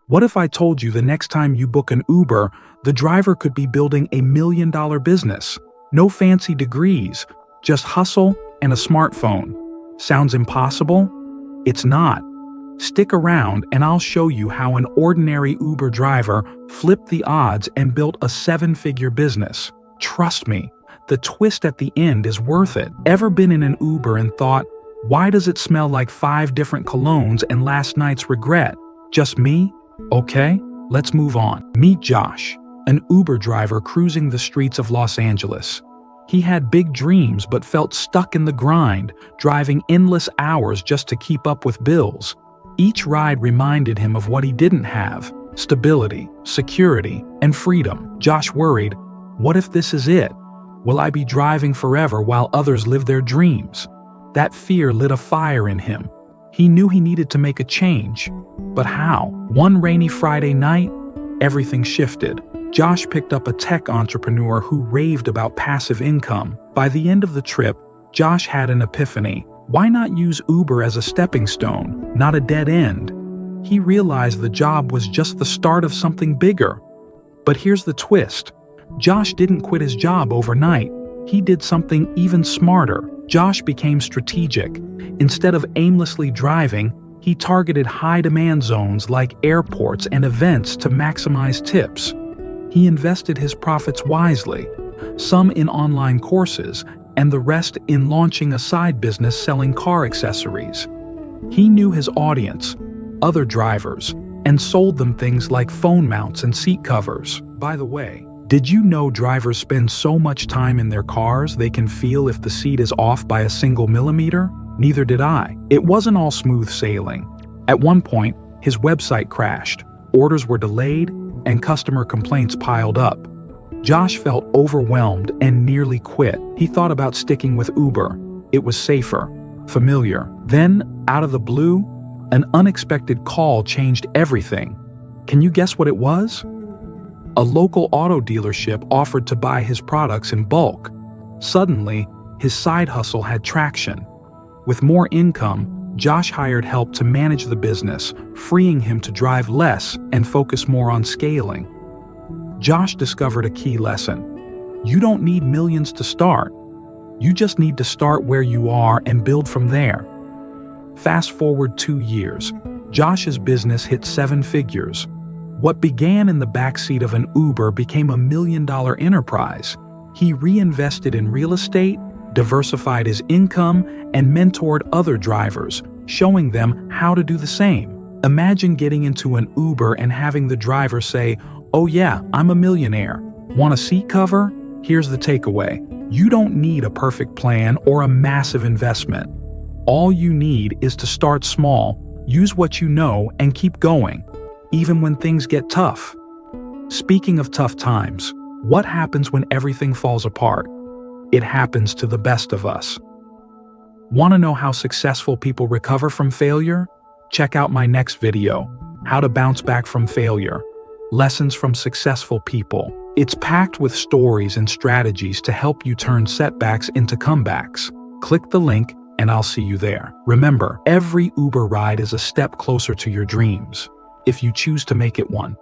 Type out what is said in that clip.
What if I told you the next time you book an Uber, the driver could be building a $1 million business? No fancy degrees, just hustle and a smartphone. Sounds impossible? It's not. Stick around and I'll show you how an ordinary Uber driver flipped the odds and built a 7-figure business. Trust me, the twist at the end is worth it. Ever been in an Uber and thought, why does it smell like 5 different colognes and last night's regret? Just me? Okay, let's move on. Meet Josh, an Uber driver cruising the streets of Los Angeles. He had big dreams but felt stuck in the grind, driving endless hours just to keep up with bills. Each ride reminded him of what he didn't have: stability, security, and freedom. Josh worried, what if this is it? Will I be driving forever while others live their dreams? That fear lit a fire in him. He knew he needed to make a change. But how? One rainy Friday night, everything shifted. Josh picked up a tech entrepreneur who raved about passive income. By the end of the trip, Josh had an epiphany. Why not use Uber as a stepping stone, not a dead end? He realized the job was just the start of something bigger. But here's the twist. Josh didn't quit his job overnight. He did something even smarter. Josh became strategic. Instead of aimlessly driving, he targeted high-demand zones like airports and events to maximize tips. He invested his profits wisely, some in online courses, and the rest in launching a side business selling car accessories. He knew his audience, other drivers, and sold them things like phone mounts and seat covers. By the way, did you know drivers spend so much time in their cars they can feel if the seat is off by a single millimeter? Neither did I. It wasn't all smooth sailing. At one point, his website crashed, orders were delayed, and customer complaints piled up. Josh felt overwhelmed and nearly quit. He thought about sticking with Uber. It was safer, familiar. Then, out of the blue, an unexpected call changed everything. Can you guess what it was? A local auto dealership offered to buy his products in bulk. Suddenly, his side hustle had traction. With more income, Josh hired help to manage the business, freeing him to drive less and focus more on scaling. Josh discovered a key lesson. You don't need millions to start. You just need to start where you are and build from there. Fast forward 2 years, Josh's business hit 7 figures. What began in the backseat of an Uber became a $1 million enterprise. He reinvested in real estate, diversified his income, and mentored other drivers, showing them how to do the same. Imagine getting into an Uber and having the driver say, "Oh yeah, I'm a millionaire. Want a seat cover?" Here's the takeaway. You don't need a perfect plan or a massive investment. All you need is to start small, use what you know, and keep going, even when things get tough. Speaking of tough times, what happens when everything falls apart? It happens to the best of us. Want to know how successful people recover from failure? Check out my next video, How to Bounce Back from Failure. Lessons from Successful People. It's packed with stories and strategies to help you turn setbacks into comebacks. Click the link and I'll see you there. Remember, every Uber ride is a step closer to your dreams, if you choose to make it one.